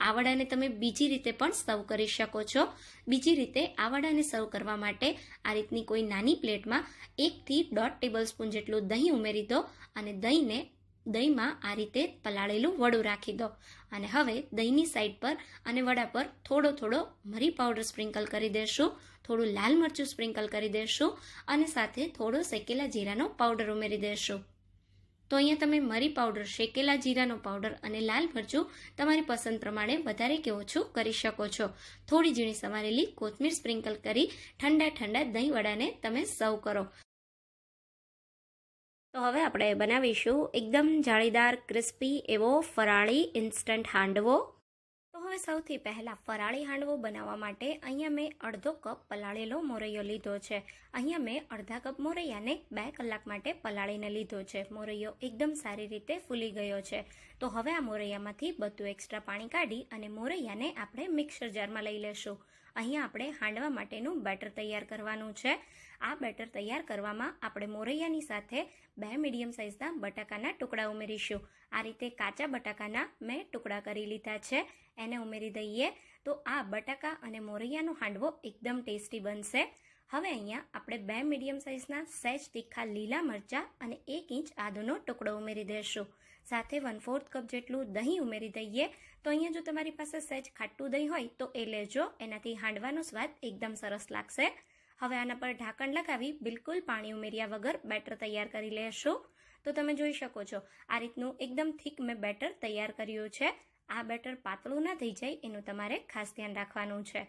S1: આ વડાને તમે બીજી રીતે પણ સર્વ કરી શકો છો. બીજી રીતે આ વડાને સર્વ કરવા માટે આ રીતની કોઈ નાની પ્લેટમાં 1 થી 1.5 ટેબલસ્પૂન જેટલું દહીં ઉમેરી દો અને દહીંમાં આ રીતે પલાળેલું વડું રાખી દો. અને હવે દહીંની સાઈડ પર અને વડા પર થોડો મરી પાવડર સ્પ્રિંકલ કરી દેશું, થોડું લાલ મરચું સ્પ્રિંકલ કરી દેશું અને સાથે થોડો શેકેલા જીરાનો પાવડર ઉમેરી દેશું. તો અહીંયા તમે મરી પાવડર, શેકેલા જીરાનો પાવડર અને લાલ મરચું તમારી પસંદ પ્રમાણે વધારે કે ઓછું કરી શકો છો. થોડી ઝીણી સમારેલી કોથમીર સ્પ્રિંકલ કરી ઠંડા દહીં વડાને તમે સર્વ કરો. તો હવે આપણે બનાવીશું એકદમ જાળીદાર ક્રિસ્પી એવો ફરાળી ઇન્સ્ટન્ટ હાંડવો. તો હવે સૌથી પહેલાં ફરાળી હાંડવો બનાવવા માટે અહીંયા મેં અડધો કપ પલાળેલો મોરૈયો લીધો છે. અહીંયા મેં અડધા કપ મોરૈયાને 2 કલાક માટે પલાળીને લીધો છે. મોરૈયો એકદમ સારી રીતે ફૂલી ગયો છે. તો હવે આ મોરૈયામાંથી બધું એક્સ્ટ્રા પાણી કાઢી અને મોરૈયાને આપણે મિક્સર જારમાં લઈ લેશું. અહીંયા આપણે હાંડવા માટેનું બેટર તૈયાર કરવાનું છે. આ બેટર તૈયાર કરવામાં આપણે મોરૈયાની સાથે 2 મીડિયમ સાઇઝના બટાકાના ટુકડા ઉમેરીશું. આ રીતે કાચા બટાકાના મેં ટુકડા કરી લીધા છે, એને ઉમેરી દઈએ. તો આ બટાકા અને મોરૈયાનો હાંડવો એકદમ ટેસ્ટી બનશે. હવે અહીંયા આપણે 2 મીડિયમ સાઇઝના સહેજ તીખા લીલા મરચાં અને 1 ઇંચ આદુનો ટુકડો ઉમેરી દઈશું. સાથે 1/4 કપ જેટલું દહીં ઉમેરી દઈએ. તો અહીંયા જો તમારી પાસે સહેજ ખાટું દહીં હોય તો એ લેજો, એનાથી હાંડવાનો સ્વાદ એકદમ સરસ લાગશે. હવે આના પર ઢાંકણ લગાવી બિલકુલ પાણી ઉમેર્યા વગર બેટર તૈયાર કરી લેશું. તો તમે જોઈ શકો છો આ રીતનું એકદમ થીક મેં બેટર તૈયાર કર્યું છે. આ બેટર પાતળું ના થઈ જાય એનું તમારે ખાસ ધ્યાન રાખવાનું છે.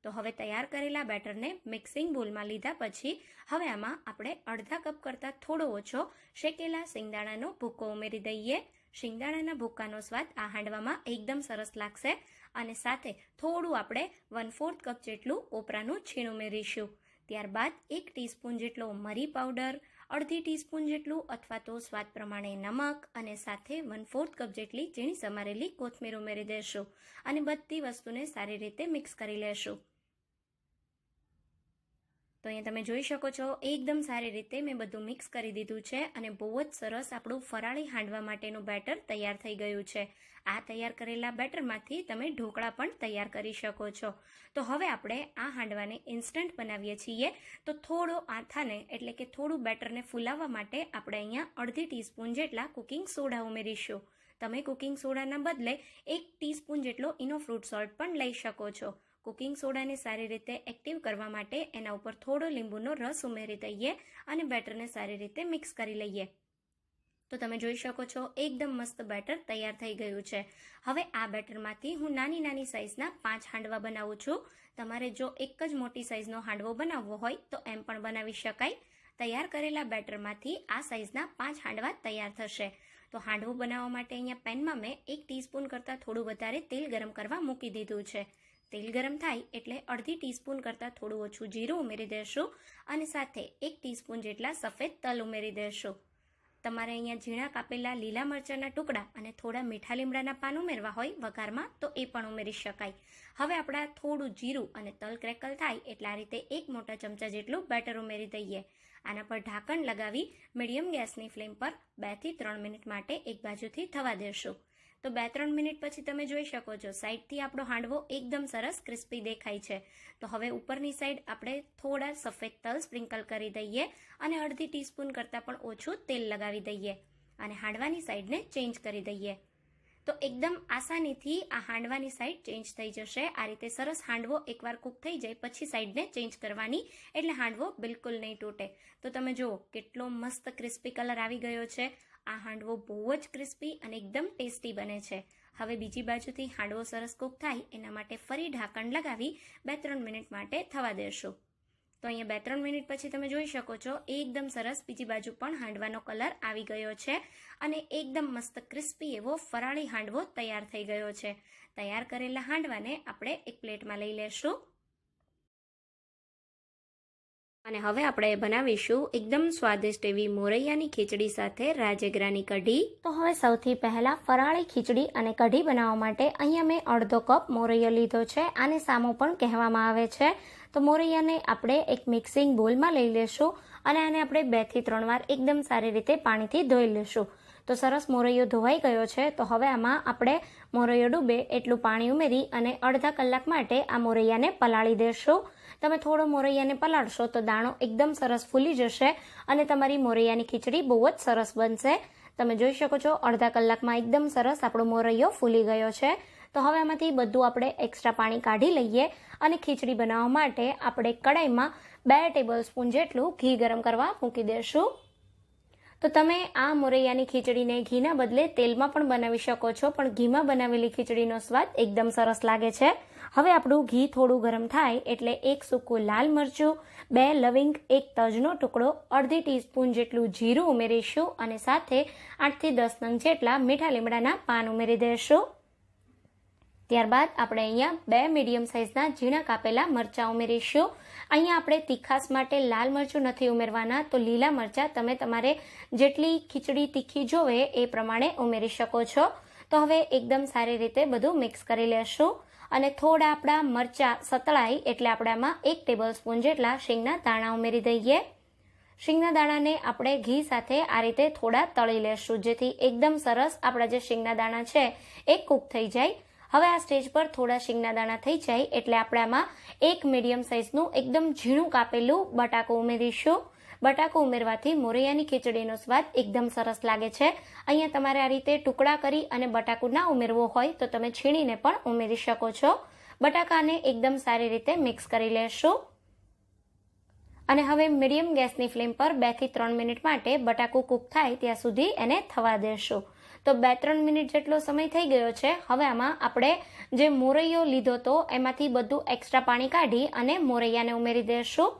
S1: તો હવે તૈયાર કરેલા બેટરને મિક્સિંગ બોલમાં લીધા પછી હવે આમાં આપણે અડધા કપ કરતાં થોડો ઓછો શેકેલા શિંગદાણાનો ભૂકો ઉમેરી દઈએ. શિંગદાણાના ભૂકાનો સ્વાદ આ હાંડવામાં એકદમ સરસ લાગશે. અને સાથે થોડું આપણે 1/4 કપ જેટલું કોપરાનું છીણ ઉમેરીશું. ત્યારબાદ 1 ટીસ્પૂન જેટલો મરી પાવડર, અડધી ટીસ્પૂન જેટલું અથવા તો સ્વાદ પ્રમાણે નમક અને સાથે 1/4 કપ જેટલી ઝીણી સમારેલી કોથમીર ઉમેરી દેશું અને બધી વસ્તુને સારી રીતે મિક્સ કરી લેશું. તો અહીંયા તમે જોઈ શકો છો એકદમ સારી રીતે મેં બધું મિક્સ કરી દીધું છે અને બહુ જ સરસ આપણું ફરાળી હાંડવા માટેનું બેટર તૈયાર થઈ ગયું છે. આ તૈયાર કરેલા બેટરમાંથી તમે ઢોકળા પણ તૈયાર કરી શકો છો. તો હવે આપણે આ હાંડવાને ઇન્સ્ટન્ટ બનાવીએ છીએ. તો થોડો આથાને એટલે કે થોડું બેટરને ફૂલાવવા માટે આપણે અહીંયા અડધી ટીસ્પૂન જેટલા કુકિંગ સોડા ઉમેરીશું. તમે કુકિંગ સોડાના બદલે 1 ટીસ્પૂન જેટલો ઇનો ફ્રૂટ સોલ્ટ પણ લઈ શકો છો. કુકિંગ સોડાને સારી રીતે એક્ટિવ કરવા માટે એના ઉપર થોડો લીંબુનો રસ ઉમેરી દઈએ અને બેટરને સારી રીતે મિક્સ કરી લઈએ. તો તમે જોઈ શકો છો એકદમ મસ્ત બેટર તૈયાર થઈ ગયું છે. હવે આ બેટરમાંથી હું નાની નાની સાઇઝના 5 હાંડવા બનાવું છું. તમારે જો એક જ મોટી સાઇઝનો હાંડવો બનાવવો હોય તો એમ પણ બનાવી શકાય. તૈયાર કરેલા બેટરમાંથી આ સાઇઝના 5 હાંડવા તૈયાર થશે. તો હાંડવો બનાવવા માટે અહીંયા પેનમાં મેં 1 ટીસ્પૂન કરતાં થોડું વધારે તેલ ગરમ કરવા મૂકી દીધું છે. તેલ ગરમ થાય એટલે અડધી ટીસ્પૂન કરતાં થોડું ઓછું જીરું ઉમેરી દેશું અને સાથે 1 ટીસ્પૂન જેટલા સફેદ તલ ઉમેરી દેશું. તમારે અહીંયા ઝીણા કાપેલા લીલા મરચાંના ટુકડા અને થોડા મીઠા લીમડાના પાન ઉમેરવા હોય વઘારમાં તો એ પણ ઉમેરી શકાય. હવે આપણા થોડું જીરું અને તલ ક્રેકલ થાય એટલે આ રીતે 1 મોટા ચમચા જેટલું બેટર ઉમેરી દઈએ. આના પર ઢાંકણ લગાવી મીડિયમ ગેસની ફ્લેમ પર 2 થી 3 મિનિટ માટે એક બાજુથી થવા દેશું. તો 2-3 મિનિટ પછી તમે જોઈ શકો છો સાઈડથી આપણો હાંડવો એકદમ સરસ ક્રિસ્પી દેખાય છે. તો હવે ઉપરની સાઈડ આપણે થોડા સફેદ તલ સ્પ્રિંકલ કરી દઈએ અને અડધી ટીસ્પૂન કરતાં પણ ઓછું તેલ લગાવી દઈએ અને હાંડવાની સાઈડને ચેન્જ કરી દઈએ. તો એકદમ આસાનીથી આ હાંડવાની સાઈડ ચેન્જ થઈ જશે. આ રીતે સરસ હાંડવો એકવાર કૂક થઈ જાય પછી સાઈડને ચેન્જ કરવાની એટલે હાંડવો બિલકુલ નહીં તૂટે. તો તમે જુઓ કેટલો મસ્ત ક્રિસ્પી કલર આવી ગયો છે. આ હાંડવો બહુ જ ક્રિસ્પી અને એકદમ ટેસ્ટી બને છે. હવે બીજી બાજુથી હાંડવો સરસ કૂક થાય એના માટે ફરી ઢાંકણ લગાવી 2-3 મિનિટ માટે થવા દેશું. તો અહીંયા 2-3 મિનિટ પછી તમે જોઈ શકો છો એકદમ સરસ બીજી બાજુ પણ હાંડવાનો કલર આવી ગયો છે અને એકદમ મસ્ત ક્રિસ્પી એવો ફરાળી હાંડવો તૈયાર થઈ ગયો છે. તૈયાર કરેલા હાંડવાને આપણે એક પ્લેટમાં લઈ લેશું અને હવે આપણે બનાવીશું એકદમ સ્વાદિષ્ટ એવી મોરૈયાની ખીચડી સાથે રાજગરાની કઢી. તો હવે સૌથી પહેલા ફરાળી ખીચડી અને કઢી બનાવવા માટે અહીંયા મેં અડધો કપ મોરૈયો લીધો છે. આને સામો પણ કહેવામાં આવે છે. તો મોરૈયાને આપણે એક મિક્સિંગ બોલમાં લઈ લેશું અને આને આપણે 2 થી 3 વાર એકદમ સારી રીતે પાણીથી ધોઈ લેશું. તો સરસ મોરૈયો ધોવાઈ ગયો છે. તો હવે આમાં આપણે મોરૈયો ડૂબે એટલું પાણી ઉમેરી અને અડધા કલાક માટે આ મોરૈયાને પલાળી દેશું. તમે થોડો મોરૈયાને પલાળશો તો દાણો એકદમ સરસ ફૂલી જશે અને તમારી મોરૈયાની ખીચડી બહુ જ સરસ બનશે. તમે જોઈ શકો છો અડધા કલાકમાં એકદમ સરસ આપણો મોરૈયો ફૂલી ગયો છે. તો હવે આમાંથી બધું આપણે એક્સ્ટ્રા પાણી કાઢી લઈએ અને ખીચડી બનાવવા માટે આપણે કડાઈમાં 2 ટેબલસ્પૂન જેટલું ઘી ગરમ કરવા મૂકી દેશું. તો તમે આ મોરૈયાની ખીચડીને ઘીના બદલે તેલમાં પણ બનાવી શકો છો, પણ ઘીમાં બનાવેલી ખીચડીનો સ્વાદ એકદમ સરસ લાગે છે. હવે આપણું ઘી થોડું ગરમ થાય એટલે 1 સૂકું લાલ મરચું, 2 લવિંગ, 1 તજનો ટુકડો, અડધી ટીસ્પૂન જેટલું જીરું ઉમેરીશું અને સાથે 8 થી 10 નંગ જેટલા મીઠા લીમડાના પાન ઉમેરી દઈશું. ત્યારબાદ આપણે અહીંયા 2 મીડિયમ સાઇઝના ઝીણા કાપેલા મરચાં ઉમેરીશું. અહીંયા આપણે તીખાસ માટે લાલ મરચું નથી ઉમેરવાના, તો લીલા મરચાં તમે તમારે જેટલી ખીચડી તીખી જોવે એ પ્રમાણે ઉમેરી શકો છો. તો હવે એકદમ સારી રીતે બધું મિક્સ કરી લેશું અને થોડા આપણા મરચાં સતળાય એટલે આપણે આમાં 1 ટેબલસ્પૂન જેટલા શીંગના દાણા ઉમેરી દઈએ. શીંગના દાણાને આપણે ઘી સાથે આ રીતે થોડા તળી લેશું જેથી એકદમ સરસ આપણા જે શીંગના દાણા છે એ કૂક થઈ જાય. હવે આ સ્ટેજ પર થોડા શીંગના દાણા થઈ જાય એટલે આપણે આમાં 1 મીડિયમ સાઇઝનું એકદમ ઝીણું કાપેલું બટાકું ઉમેરીશું. બટાકું ઉમેરવાથી મોરૈયાની ખીચડીનો સ્વાદ એકદમ સરસ લાગે છે. અહીંયા તમારે આ રીતે ટુકડા કરી અને બટાકું ના ઉમેરવો હોય તો તમે છીણીને પણ ઉમેરી શકો છો. બટાકાને એકદમ સારી રીતે મિક્સ કરી લેશું અને હવે મીડિયમ ગેસની ફ્લેમ પર 2 થી 3 મિનિટ માટે બટાકું કૂક થાય ત્યાં સુધી એને થવા દેશું. તો 2-3 મિનિટ જેટલો સમય થઈ ગયો છે. હવે આમાં આપણે જે મોરૈયો લીધો તો એમાંથી બધું એક્સ્ટ્રા પાણી કાઢી અને મોરૈયાને ઉમેરી દઈશું.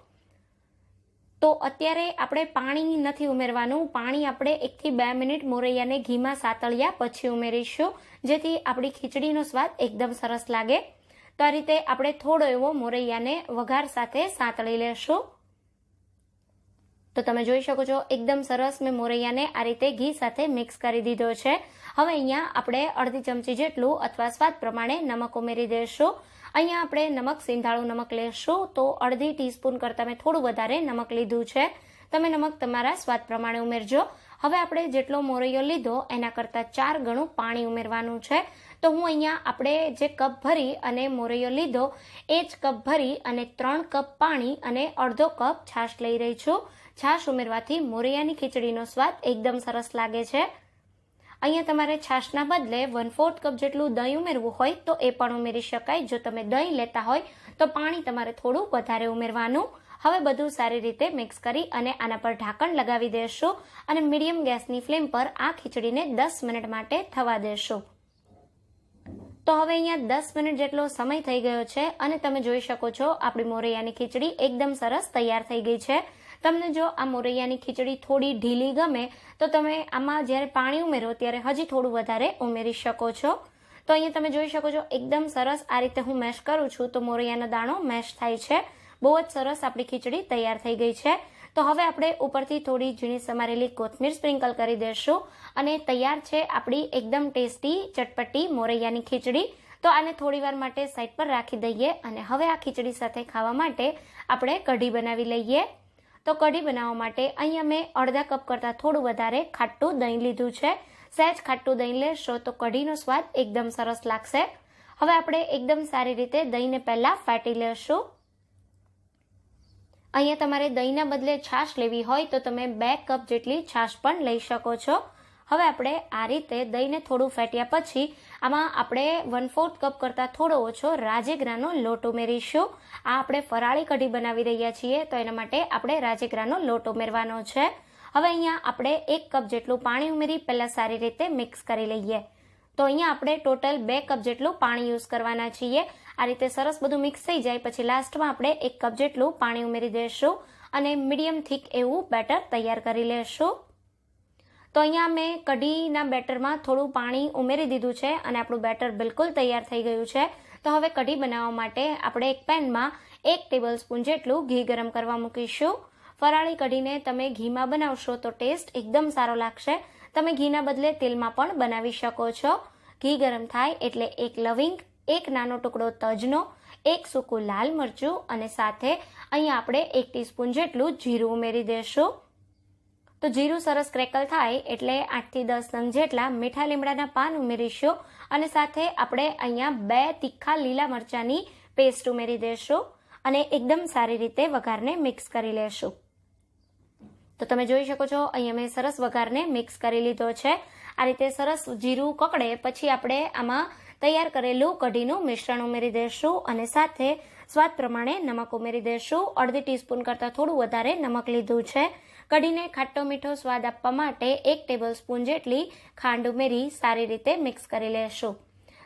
S1: તો અત્યારે આપણે પાણી નથી ઉમેરવાનું. પાણી આપણે 1 થી 2 મિનિટ મોરૈયાને ઘીમાં સાતળ્યા પછી ઉમેરીશું જેથી આપણી ખીચડીનો સ્વાદ એકદમ સરસ લાગે. તો આ રીતે આપણે થોડો એવો મોરૈયાને વઘાર સાથે સાતળી લેશું. તો તમે જોઈ શકો છો એકદમ સરસ મેં મોરૈયાને આ રીતે ઘી સાથે મિક્સ કરી દીધો છે. હવે અહીંયા આપણે અડધી ચમચી જેટલું અથવા સ્વાદ પ્રમાણે નમક ઉમેરી દઈશું. અહીંયા આપણે નમક સિંધાળું નમક લેશું તો અડધી ટીસ્પૂન કરતાં મેં થોડું વધારે નમક લીધું છે. તમે નમક તમારા સ્વાદ પ્રમાણે ઉમેરજો. હવે આપણે જેટલો મોરૈયો લીધો એના કરતાં 4 ગણું પાણી ઉમેરવાનું છે. તો હું અહીંયા આપણે જે કપ ભરી અને મોરૈયો લીધો એ જ કપ ભરી અને 3 કપ પાણી અને અડધો કપ છાશ લઈ રહી છું. છાશ ઉમેરવાથી મોરૈયાની ખીચડીનો સ્વાદ એકદમ સરસ લાગે છે. અહીંયા તમારે છાશના બદલે 1/4 કપ જેટલું દહીં ઉમેરવું હોય તો એ પણ ઉમેરી શકાય. જો તમે દહીં લેતા હોય તો પાણી તમારે થોડું વધારે ઉમેરવાનું. હવે બધું સારી રીતે મિક્સ કરી અને આના પર ઢાંકણ લગાવી દેશું અને મીડિયમ ગેસની ફ્લેમ પર આ ખીચડીને 10 મિનિટ માટે થવા દેશું. તો હવે અહીંયા 10 મિનિટ જેટલો સમય થઈ ગયો છે અને તમે જોઈ શકો છો આપણી મોરૈયાની ખીચડી એકદમ સરસ તૈયાર થઈ ગઈ છે. તમને જો આ મોરૈયાની ખીચડી થોડી ઢીલી ગમે તો તમે આમાં જ્યારે પાણી ઉમેરો ત્યારે હજી થોડું વધારે ઉમેરી શકો છો. તો અહીંયા તમે જોઈ શકો છો એકદમ સરસ આ રીતે હું મેશ કરું છું તો મોરૈયાનો દાણો મેશ થાય છે. બહુ જ સરસ આપણી ખીચડી તૈયાર થઈ ગઈ છે. તો હવે આપણે ઉપરથી થોડી ઝીણી સમારેલી કોથમીર સ્પ્રિંકલ કરી દઈશું અને તૈયાર છે આપણી એકદમ ટેસ્ટી ચટપટી મોરૈયાની ખીચડી. તો આને થોડી વાર માટે સાઈડ પર રાખી દઈએ અને હવે આ ખીચડી સાથે ખાવા માટે આપણે કઢી બનાવી લઈએ. તો કઢી બનાવવા માટે અહીંયા મેં અડધા કપ કરતાં થોડું વધારે ખાટું દહીં લીધું છે. સહેજ ખાટું દહીં લેશો તો કઢીનો સ્વાદ એકદમ સરસ લાગશે. હવે આપણે એકદમ સારી રીતે દહીંને પહેલાં ફાટી લેશું. અહીંયા તમારે દહીંના બદલે છાશ લેવી હોય તો તમે 2 કપ જેટલી છાશ પણ લઈ શકો છો. હવે આપણે આ રીતે દહીંને થોડું ફેટ્યા પછી આમાં આપણે 1/4 કપ કરતાં થોડો ઓછો રાજેગરાનો લોટ ઉમેરીશું. આ આપણે ફરાળી કઢી બનાવી રહ્યા છીએ તો એના માટે આપણે રાજેગરાનો લોટ ઉમેરવાનો છે. હવે અહીંયા આપણે 1 કપ જેટલું પાણી ઉમેરી પહેલાં સારી રીતે મિક્સ કરી લઈએ. તો અહીંયા આપણે ટોટલ 2 કપ જેટલું પાણી યુઝ કરવાના છીએ. આ રીતે સરસ બધું મિક્સ થઈ જાય પછી લાસ્ટમાં આપણે 1 કપ જેટલું પાણી ઉમેરી દઈશું અને મીડિયમ થીક એવું બેટર તૈયાર કરી લેશું. તો અહીંયા મેં કઢીના બેટરમાં થોડું પાણી ઉમેરી દીધું છે અને આપણું બેટર બિલકુલ તૈયાર થઈ ગયું છે. તો હવે કઢી બનાવવા માટે આપણે એક પેનમાં 1 ટેબલસ્પૂન જેટલું ઘી ગરમ કરવા મૂકીશું. ફરાળી કઢીને તમે ઘીમાં બનાવશો તો ટેસ્ટ એકદમ સારો લાગશે. તમે ઘીના બદલે તેલમાં પણ બનાવી શકો છો. ઘી ગરમ થાય એટલે 1 લવિંગ, 1 નાનો ટુકડો તજનો, 1 સૂકું લાલ મરચું અને સાથે અહીંયા આપણે 1 ટીસ્પૂન જેટલું જીરું ઉમેરી દઈશું. તો જીરું સરસ ક્રેકલ થાય એટલે 8 થી 10 નંગ જેટલા મીઠા લીમડાના પાન ઉમેરીશું અને સાથે આપણે અહીંયા 2 તીખા લીલા મરચાંની પેસ્ટ ઉમેરી દઈશું અને એકદમ સારી રીતે વઘારને મિક્સ કરી લેશું. તો તમે જોઈ શકો છો અહીંયા મેં સરસ વઘારને મિક્સ કરી લીધો છે. આ રીતે સરસ જીરું કકડે પછી આપણે આમાં તૈયાર કરેલું કઢીનું મિશ્રણ ઉમેરી દઈશું અને સાથે સ્વાદ પ્રમાણે નમક ઉમેરી દઈશું. અડધી ટીસ્પૂન કરતાં થોડું વધારે નમક લીધું છે. કઢીને ખાટો મીઠો સ્વાદ આપવા માટે 1 ટેબલસ્પૂન જેટલી ખાંડ ઉમેરી સારી રીતે મિક્સ કરી લેશું.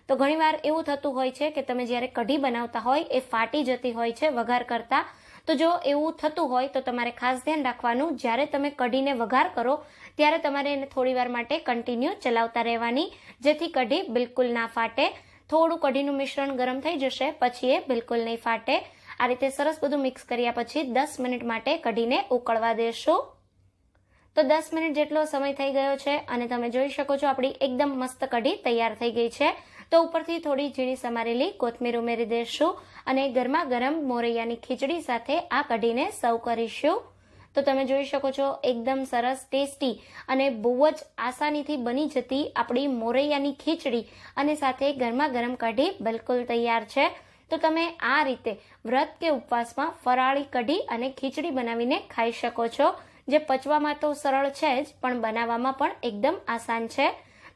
S1: તો ઘણીવાર એવું થતું હોય છે કે તમે જ્યારે કઢી બનાવતા હોય એ ફાટી જતી હોય છે વઘાર કરતાં. તો જો એવું થતું હોય તો તમારે ખાસ ધ્યાન રાખવાનું, જ્યારે તમે કઢીને વઘાર કરો ત્યારે તમારે એને થોડી વાર માટે કન્ટિન્યુ ચલાવતા રહેવાની, જેથી કઢી બિલકુલ ના ફાટે. થોડું કઢીનું મિશ્રણ ગરમ થઈ જશે પછી એ બિલકુલ નહીં ફાટે. આ રીતે સરસ બધું મિક્સ કર્યા પછી 10 મિનિટ માટે કઢીને ઉકળવા દેશું. તો 10 મિનિટ જેટલો સમય થઈ ગયો છે અને તમે જોઈ શકો છો આપણી એકદમ મસ્ત કઢી તૈયાર થઈ ગઈ છે. તો ઉપરથી થોડી ઝીણી સમારેલી કોથમીર ઉમેરી દઈશું અને ગરમા ગરમ મોરૈયાની ખીચડી સાથે આ કઢીને સર્વ કરીશું. તો તમે જોઈ શકો છો એકદમ સરસ ટેસ્ટી અને બહુ જ આસાનીથી બની જતી આપણી મોરૈયાની ખીચડી અને સાથે ગરમા ગરમ કઢી બિલકુલ તૈયાર છે. તો તમે આ રીતે વ્રત કે ઉપવાસમાં ફરાળી કઢી અને ખીચડી બનાવીને ખાઈ શકો છો, જે પચવામાં તો સરળ છે જ પણ બનાવવામાં પણ એકદમ આસાન છે.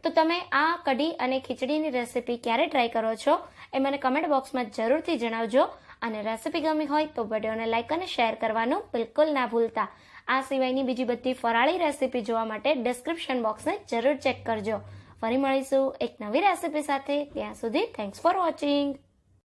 S1: તો તમે આ કઢી અને ખીચડીની રેસીપી ક્યારે ટ્રાય કરો છો એ મને કમેન્ટ બોક્સમાં જરૂરથી જણાવજો અને રેસીપી ગમી હોય તો વિડીયોને લાઇક અને શેર કરવાનું બિલકુલ ના ભૂલતા. આ સિવાયની બીજી બધી ફરાળી રેસીપી જોવા માટે ડિસ્ક્રિપ્શન બોક્સને જરૂર ચેક કરજો. ફરી મળીશું એક નવી રેસીપી સાથે. ત્યાં સુધી થેન્ક્સ ફોર વોચિંગ.